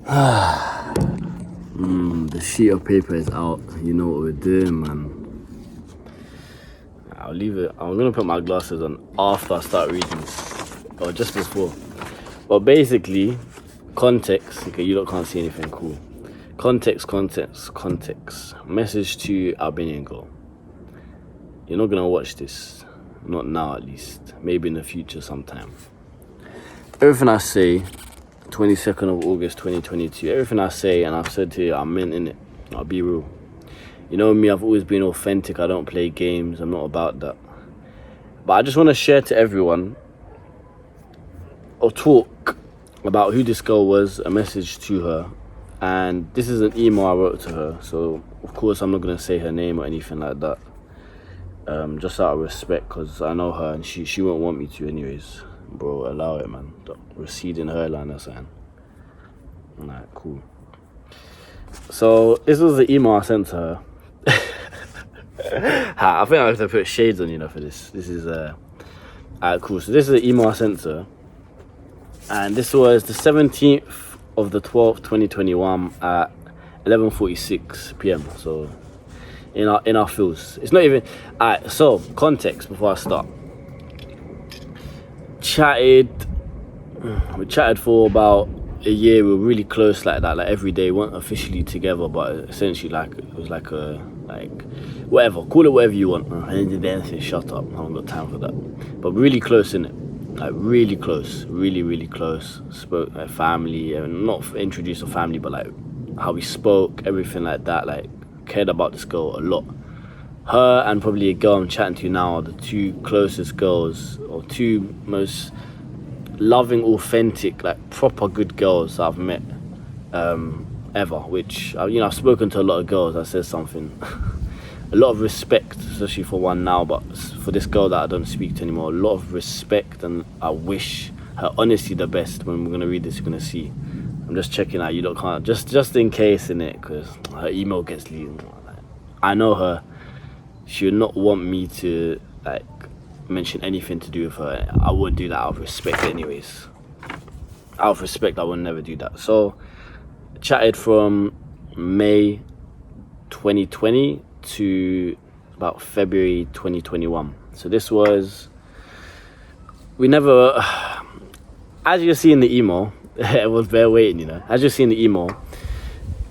The sheet of paper is out. You know what we're doing, man. I'll leave it. I'm gonna put my glasses on after I start reading this, or just before. But basically, context. Okay, you can't see anything cool. Context. Message to Albanian girl. You're not gonna watch this. Not now, at least. Maybe in the future sometime. Everything I say, 22nd of August 2022, everything I say and I've said to you, I meant in it. I'll be real. You know me, I've always been authentic. I don't play games. I'm not about that. But I just want to share to everyone or talk about who this girl was, a message to her. And this is an email I wrote to her. So, of course, I'm not going to say her name or anything like that. Just out of respect, because I know her and she won't want me to anyways. Bro, allow it, man. The receding hairline or something. Alright, cool. So, this was the email I sent to her. I think I have to put shades on, for this. This is, alright, cool. So, this is the email I sent to her. And this was the 17th of the 12th, 2021 at 11:46 p.m. So, in our fields. It's not even... Alright, so, context before I start. We chatted for about a year. We were really close like that, like every day. We weren't officially together, but essentially it was like whatever, call it whatever you want. And then shut up, I haven't got time for that. But really close, innit? Like really close, really close. Spoke like family, and not introduced to family, but like how we spoke, everything like that. Like cared about this girl a lot. Her and probably a girl I'm chatting to now are the two closest girls, or two most loving, authentic, like proper good girls I've met ever. Which I've spoken to a lot of girls. That says something. A lot of respect, especially for one now, but for this girl that I don't speak to anymore, a lot of respect, and I wish her honestly the best. When we're gonna read this, you're gonna see. I'm just checking out. You can't just in case, innit, because her email gets leaked. I know her. She would not want me to mention anything to do with her. I wouldn't do that out of respect anyways. Out of respect, I would never do that. So, chatted from May 2020 to about February 2021. So this was... We never... As you see in the email, it was bare waiting, As you see in the email,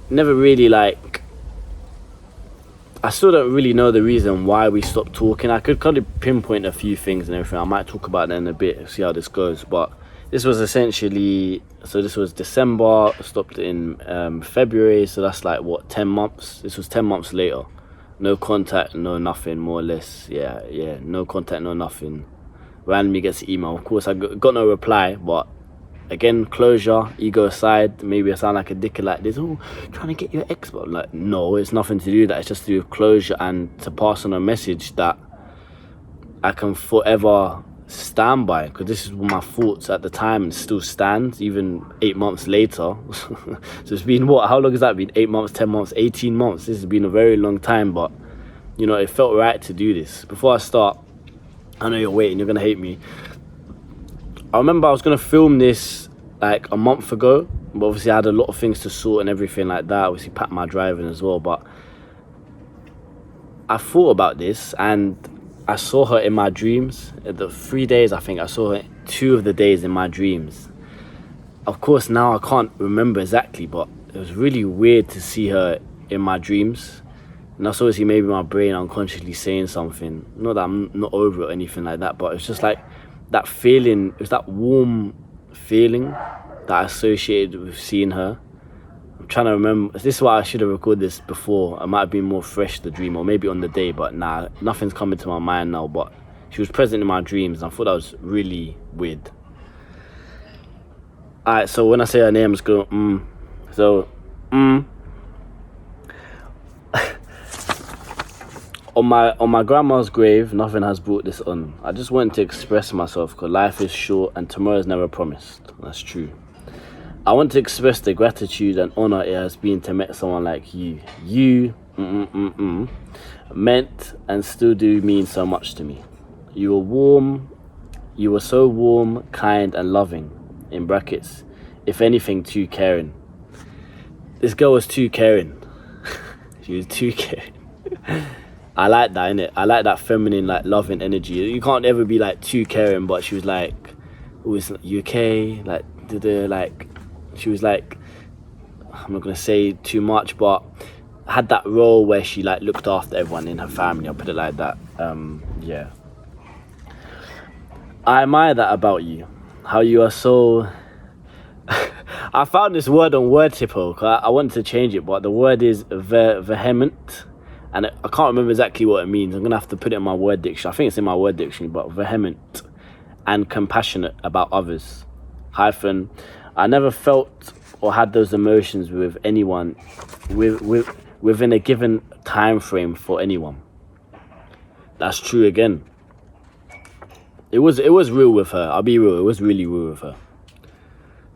never really I still don't really know the reason why we stopped talking. I could kind of pinpoint a few things and everything. I might talk about that in a bit, see how this goes. But this was essentially... So this was December, stopped in February. So that's 10 months? This was 10 months later. No contact, no nothing, more or less. Yeah, no contact, no nothing. Randomly gets an email. Of course, I got no reply, but... Again, closure, ego aside. Maybe I sound like a dickhead like this. Oh, trying to get your ex. But no, it's nothing to do with that. It's just to do with closure and to pass on a message that I can forever stand by. Because this is my thoughts at the time and still stands, even 8 months later. So it's been what? How long has that been? 8 months, 10 months, 18 months. This has been a very long time, but it felt right to do this. Before I start, I know you're waiting, you're going to hate me. I remember I was going to film this a month ago, but obviously I had a lot of things to sort and everything like that. Obviously packed my driving as well, but I thought about this and I saw her in my dreams. The 3 days, I think, I saw her 2 of the days in my dreams. Of course, now I can't remember exactly, but it was really weird to see her in my dreams. And that's obviously maybe my brain unconsciously saying something. Not that I'm not over it or anything like that, but it's just that feeling, it was that warm feeling that I associated with seeing her. I'm trying to remember. This is why I should have recorded this before. I might have been more fresh, the dream, or maybe on the day, but nah, nothing's coming to my mind now. But she was present in my dreams, and I thought that was really weird. Alright, so when I say her name, I'm just going, So, On my grandma's grave, nothing has brought this on. I just wanted to express myself because life is short and tomorrow is never promised. That's true. I want to express the gratitude and honor it has been to meet someone like you. You, meant and still do mean so much to me. You were so warm, kind and loving, in brackets, if anything too caring. This girl was too caring. She was too caring. I like that, innit? I like that feminine, like, loving energy. You can't ever be, like, too caring, but she was like, always, you okay? Like, she was like, I'm not gonna say too much, but had that role where she, like, looked after everyone in her family. I'll put it like that. Yeah. I admire that about you. How you are so... I found this word on Word Tipple. I wanted to change it, but the word is vehement. And I can't remember exactly what it means. I'm going to have to put it in my word dictionary. I think it's in my word dictionary, but vehement and compassionate about others. Hyphen, I never felt or had those emotions with anyone within a given time frame for anyone. That's true again. It was real with her. I'll be real. It was really real with her.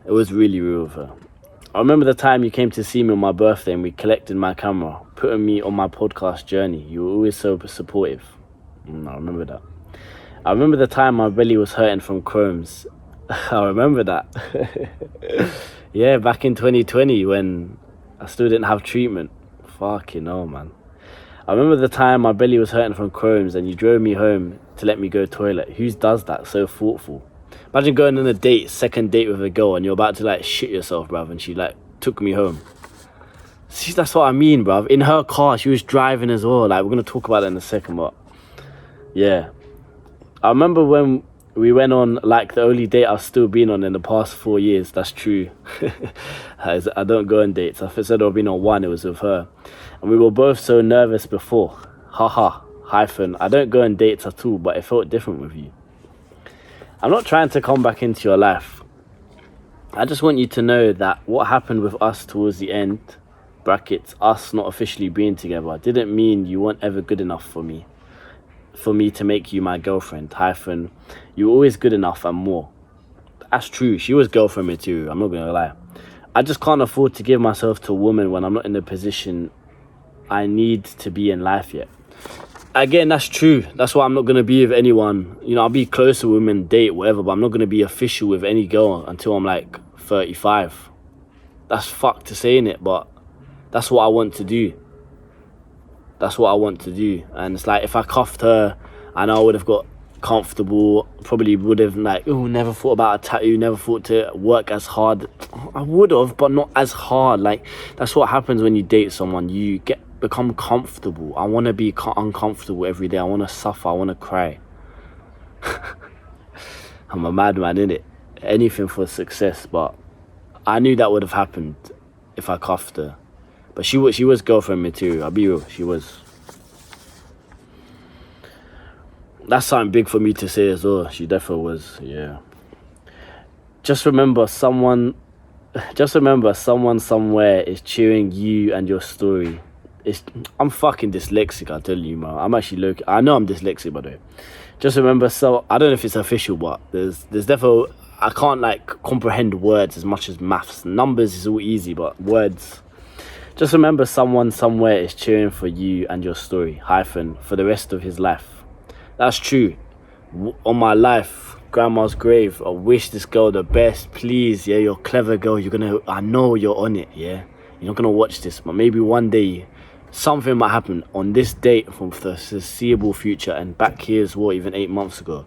It was really real with her. I remember the time you came to see me on my birthday and we collected my camera, putting me on my podcast journey. You were always so supportive. I remember that. I remember the time my belly was hurting from Crohn's. I remember that. Yeah, back in 2020 when I still didn't have treatment. Fucking hell, man. I remember the time my belly was hurting from Crohn's and you drove me home to let me go toilet. Who does that? So thoughtful. Imagine going on a second date with a girl and you're about to, like, shit yourself, bruv, and she, like, took me home. See, that's what I mean, bruv. In her car, she was driving as well. Like, we're going to talk about that in a second, but yeah. I remember when we went on, like, the only date I've still been on in the past 4 years. That's true. I don't go on dates. If I said I've been on one, it was with her. And we were both so nervous before. Haha. Hyphen. I don't go on dates at all, but it felt different with you. I'm not trying to come back into your life. I just want you to know that what happened with us towards the end, brackets, us not officially being together, didn't mean you weren't ever good enough for me to make you my girlfriend. Hyphen, you were always good enough and more. That's true. She was girlfriend material. I'm not going to lie. I just can't afford to give myself to a woman when I'm not in the position I need to be in life yet. Again, that's true. That's why I'm not going to be with anyone. You know, I'll be close to women, date, whatever, but I'm not going to be official with any girl until I'm like 35. That's fucked to say, innit? But that's what I want to do. That's what I want to do. And it's like, if I cuffed her, I know I would have got comfortable, probably would have, like, never thought about a tattoo, never thought to work as hard. I would have, but not as hard. Like, that's what happens when you date someone. You become comfortable. I want to be uncomfortable every day. I want to suffer. I want to cry. I'm a madman, innit? Anything for success, but I knew that would have happened if I cuffed her. But she was girlfriend material. I'll be real. She was. That's something big for me to say as well. She definitely was. Yeah. Just remember someone somewhere is cheering you and your story. I'm fucking dyslexic, I tell you, man. I'm actually I know I'm dyslexic, by the way. Just remember, so I don't know if it's official, but there's definitely, I can't, like, comprehend words as much as maths. Numbers is all easy, but words. Just remember someone somewhere is cheering for you and your story, hyphen, for the rest of his life. That's true. On my life, grandma's grave, I wish this girl the best, please. Yeah, you're a clever girl. I know you're on it, yeah. You're not gonna watch this, but maybe one day something might happen on this date from the foreseeable future and back here as well, even 8 months ago.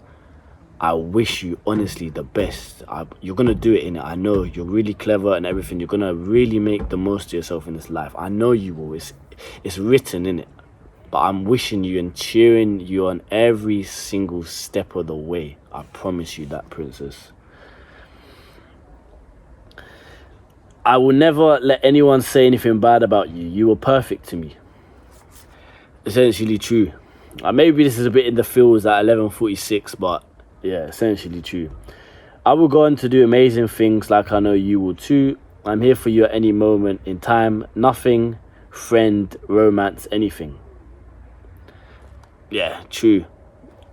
I wish you honestly the best. You're gonna do it, innit? I know you're really clever and everything. You're gonna really make the most of yourself in this life. I know you will. It's written, innit? But I'm wishing you and cheering you on every single step of the way. I promise you that, princess. I will never let anyone say anything bad about you. You were perfect to me. Essentially true. Maybe this is a bit in the feels at 11:46, but yeah, essentially true. I will go on to do amazing things like I know you will too. I'm here for you at any moment in time. Nothing, friend, romance, anything. Yeah, true.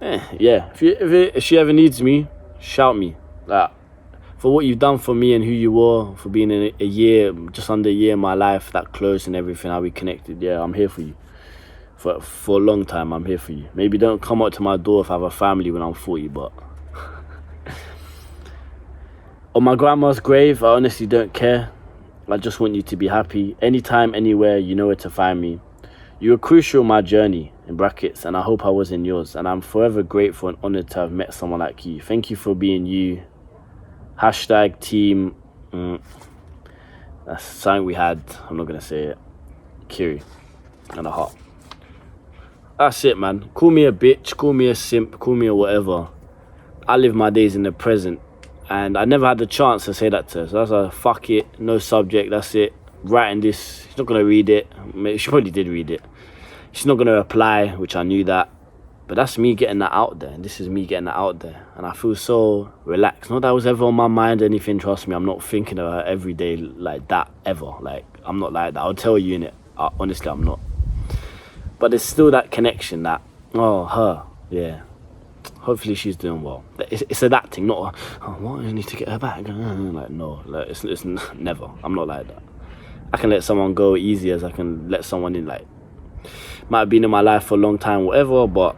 Yeah, if she ever needs me, shout me. Like, for what you've done for me and who you were, for being in a year, just under a year in my life, that close and everything, how we connected. Yeah, I'm here for you. For a long time, I'm here for you. Maybe don't come up to my door if I have a family when I'm 40, but... On my grandma's grave, I honestly don't care. I just want you to be happy. Anytime, anywhere, you know where to find me. You were crucial in my journey, in brackets, and I hope I was in yours. And I'm forever grateful and honoured to have met someone like you. Thank you for being you. Hashtag team. That's something we had. I'm not going to say it. Kiri. And a heart. That's it, man. Call me a bitch. Call me a simp. Call me a whatever. I live my days in the present. And I never had the chance to say that to her. So that's a fuck it, no subject, that's it. Writing this, she's not going to read it. She probably did read it. She's not going to reply, which I knew that. But that's me getting that out there. And this is me getting that out there. And I feel so relaxed. Not that I was ever on my mind or anything, trust me. I'm not thinking of her every day like that, ever. Like, I'm not like that. I'll tell you, innit. Honestly, I'm not. But there's still that connection that, oh, her, yeah. Hopefully she's doing well. It's adapting, not what, I need to get her back. Like, no, like, it's never. I'm not like that. I can let someone go easy as I can let someone in. Like, might have been in my life for a long time, whatever, but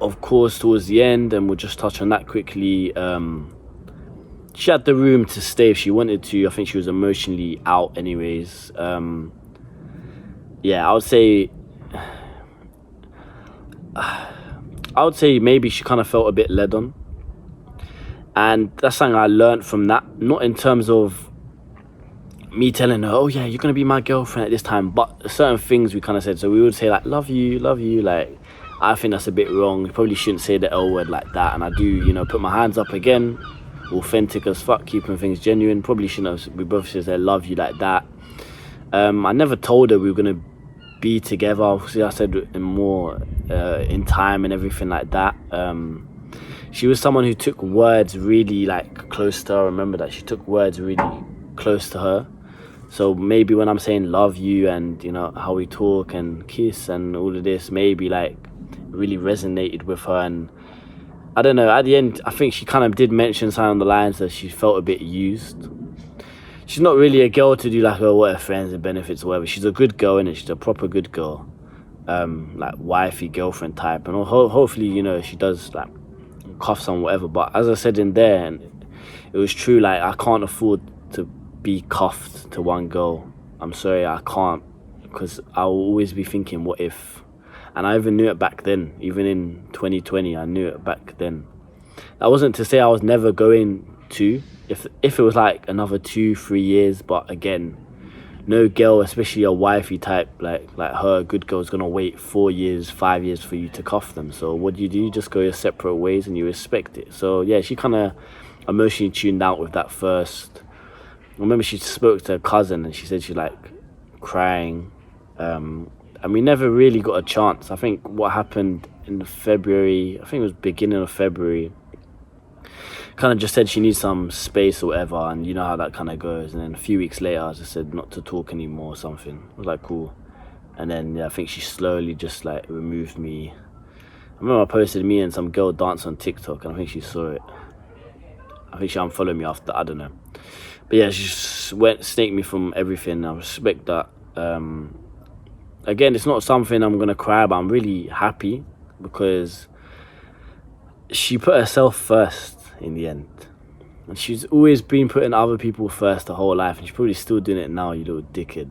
of course towards the end, and we'll just touch on that quickly, she had the room to stay if she wanted to. I think she was emotionally out anyways. Yeah, I would say maybe she kind of felt a bit led on. And that's something I learned from that. Not in terms of me telling her, oh yeah, you're going to be my girlfriend at this time. But certain things we kind of said. So we would say like, love you. Like, I think that's a bit wrong. You probably shouldn't say the L word like that. And I do, you know, put my hands up again. Authentic as fuck, keeping things genuine. Probably shouldn't have, we both said I love you like that. I never told her we were going to be together. Obviously, I said in more in time and everything like that. She was someone who took words really like close to her. I remember that she took words really close to her. So maybe when I'm saying love you and, you know, how we talk and kiss and all of this, maybe like really resonated with her. And I don't know, at the end, I think she kind of did mention something on the lines that she felt a bit used. She's not really a girl to do like, oh, what are friends and benefits or whatever. She's a good girl, innit? She's a proper good girl. Like wifey, girlfriend type. And hopefully, you know, she does like cuff some whatever. But as I said in there, and it was true, like I can't afford to be cuffed to one girl. I'm sorry, I can't. Because I'll always be thinking, what if? And I even knew it back then. Even in 2020, I knew it back then. That wasn't to say I was never going to. If it was like another 2-3 years, but again, no girl, especially a wifey type like her, a good girl's gonna wait 4 years, 5 years for you to cuff them. So what do? You just go your separate ways and you respect it. So yeah, she kind of emotionally tuned out with that first. I remember she spoke to her cousin and she said she like crying, and we never really got a chance. I think what happened in February, I think it was beginning of February, kind of just said she needs some space or whatever, and you know how that kind of goes. And then a few weeks later I just said not to talk anymore or something. I was like, cool. And then yeah, I think she slowly just like removed me. I remember I posted me and some girl dance on TikTok, and I think she saw it. I think she unfollowed me after, I don't know. But yeah, she just snaked me from everything. I respect that. Again, it's not something I'm gonna cry about. I'm really happy because she put herself first in the end. And she's always been putting other people first her whole life, and she's probably still doing it now, you little dickhead.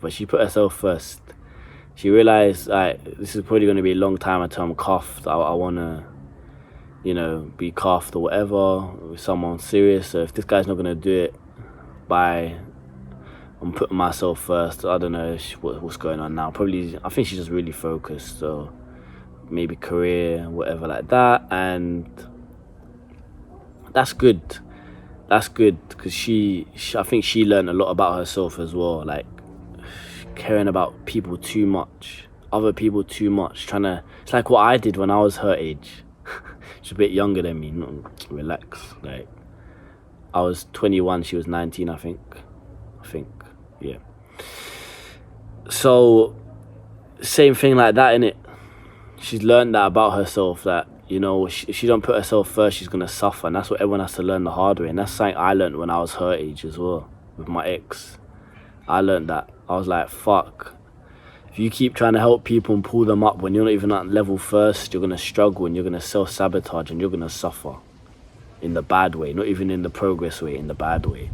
But she put herself first. She realised, like, this is probably going to be a long time until I'm cuffed. I want to, you know, be cuffed or whatever with someone serious. So if this guy's not going to do it, I'm putting myself first. I don't know what's going on now. Probably, I think she's just really focused. So maybe career, whatever like that. And that's good. That's good because I think she learned a lot about herself as well. Like caring about people too much, other people too much. It's like what I did when I was her age. She's a bit younger than me. Relax. Like I was 21, she was 19, I think. Yeah. So same thing like that, innit? She's learned that about herself, that, you know, if she don't put herself first, she's gonna suffer. And that's what everyone has to learn the hard way. And that's something I learned when I was her age as well, with my ex. I learned that. I was like, fuck. If you keep trying to help people and pull them up when you're not even at level first, you're gonna struggle and you're gonna self-sabotage and you're gonna suffer in the bad way, not even in the progress way, in the bad way.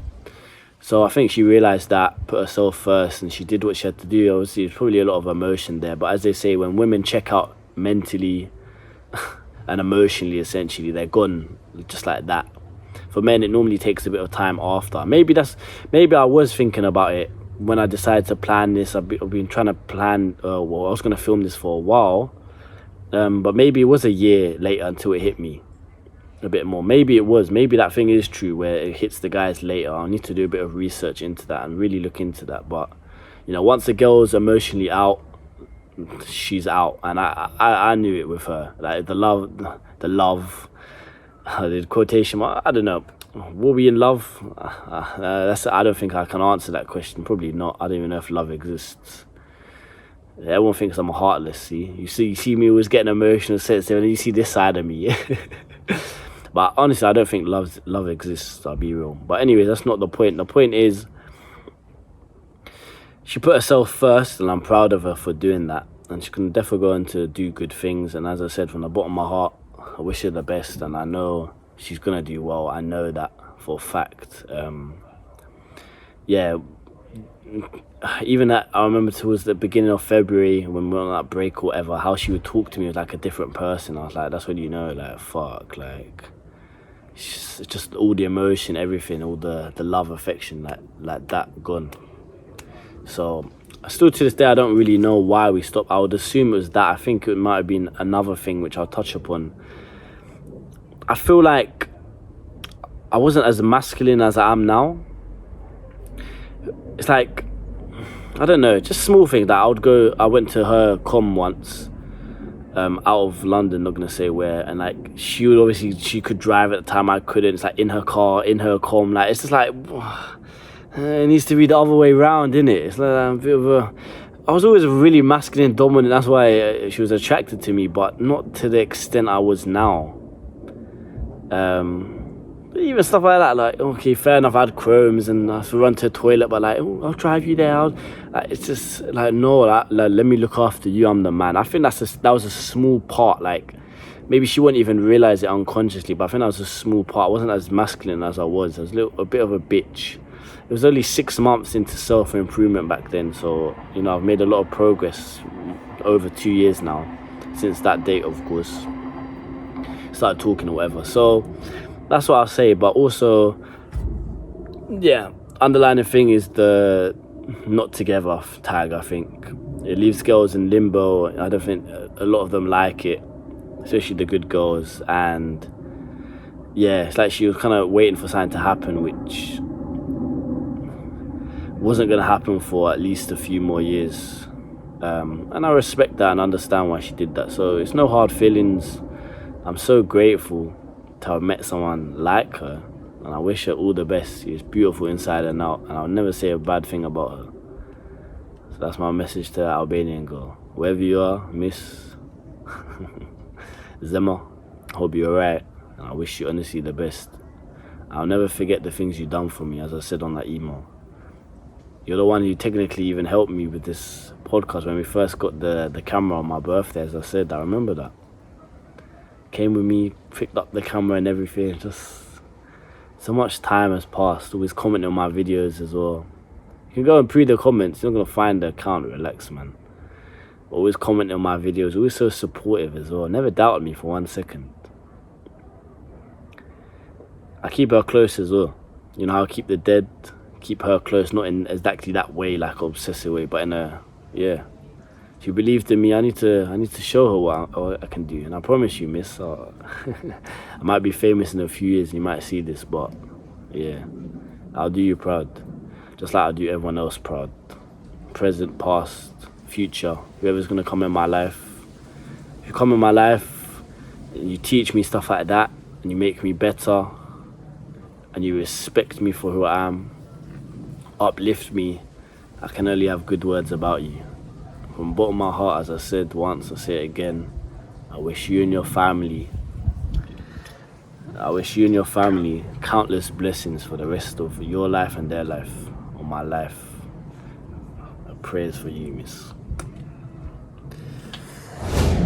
So I think she realised that, put herself first, and she did what she had to do. Obviously, there's probably a lot of emotion there, but as they say, when women check out mentally and emotionally, essentially, they're gone just like that. For men, it normally takes a bit of time after. Maybe I was thinking about it when I decided to plan this. I've been trying to plan, I was going to film this for a while, but maybe it was a year later until it hit me a bit more. Maybe that thing is true where it hits the guys later. I need to do a bit of research into that and really look into that. But once a girl's emotionally out, she's out, and I knew it with her. Like the love, the quotation mark, I don't know. Were we in love? I don't think I can answer that question. Probably not. I don't even know if love exists. Everyone thinks I'm heartless. See, you see me always getting emotional, sensitive, and you see this side of me. But honestly, I don't think love exists. I'll be real. But anyway, that's not the point. The point is, she put herself first, and I'm proud of her for doing that. And she can definitely go on to do good things. And as I said, from the bottom of my heart, I wish her the best. And I know she's gonna do well. I know that for a fact. Even that, I remember towards the beginning of February when we were on that break or whatever, how she would talk to me as like a different person. I was like, that's when like, fuck, like, it's just all the emotion, everything, all the love, affection, like that gone. So still to this day, I don't really know why we stopped. I would assume it was that. I think it might have been another thing which I'll touch upon. I feel like I wasn't as masculine as I am now. It's like, I don't know, just small things that I went to her comm once, out of London, not gonna say where, and like she could drive at the time, I couldn't. It's like in her car, in her comm, like it's just like, it needs to be the other way around, innit? It's like a bit of I was always really masculine, dominant, that's why she was attracted to me, but not to the extent I was now. Even stuff like that, like, okay, fair enough, I had chromes and I have to run to the toilet, but like, I'll drive you there. Like, it's just like, no, like, let me look after you, I'm the man. I think that was a small part. Like, maybe she wouldn't even realize it unconsciously, but I think that was a small part. I wasn't as masculine as I was. I was a bit of a bitch. It was only 6 months into self-improvement back then, so I've made a lot of progress over 2 years now since that date, of course. Started talking or whatever, so that's what I'll say. But also, yeah, underlying thing is the not together tag. I think it leaves girls in limbo. I don't think a lot of them like it, especially the good girls. And yeah, it's like she was kind of waiting for something to happen, which wasn't going to happen for at least a few more years. And I respect that and understand why she did that. So it's no hard feelings. I'm so grateful to have met someone like her, and I wish her all the best. She's beautiful inside and out, and I'll never say a bad thing about her. So that's my message to the Albanian girl. Wherever you are, Miss Zema, hope you're alright, and I wish you honestly the best. I'll never forget the things you've done for me, as I said on that email. You're the one who technically even helped me with this podcast when we first got the camera on my birthday, as I said. I remember that. Came with me, picked up the camera and everything. Just so much time has passed. Always commenting on my videos as well. You can go and pre the comments. You're not gonna find the account. Relax, man. Always commenting on my videos. Always so supportive as well. Never doubted me for 1 second. I keep her close as well. I'll keep the dead. Keep her close, not in exactly that way, like obsessive way, but in a She believed in me. I need to show her what I can do, and I promise you, miss, I might be famous in a few years and you might see this, but yeah, I'll do you proud, just like I'll do everyone else proud. Present, past, future, whoever's gonna come in my life. If you come in my life and you teach me stuff like that, and you make me better, and you respect me for who I am, uplift me, I can only have good words about you. From the bottom of my heart, as I said once, I say it again, I wish you and your family countless blessings for the rest of your life and their life, or my life. Prayers for you, miss.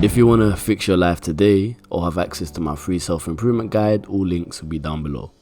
If you want to fix your life today or have access to my free self-improvement guide, all links will be down below.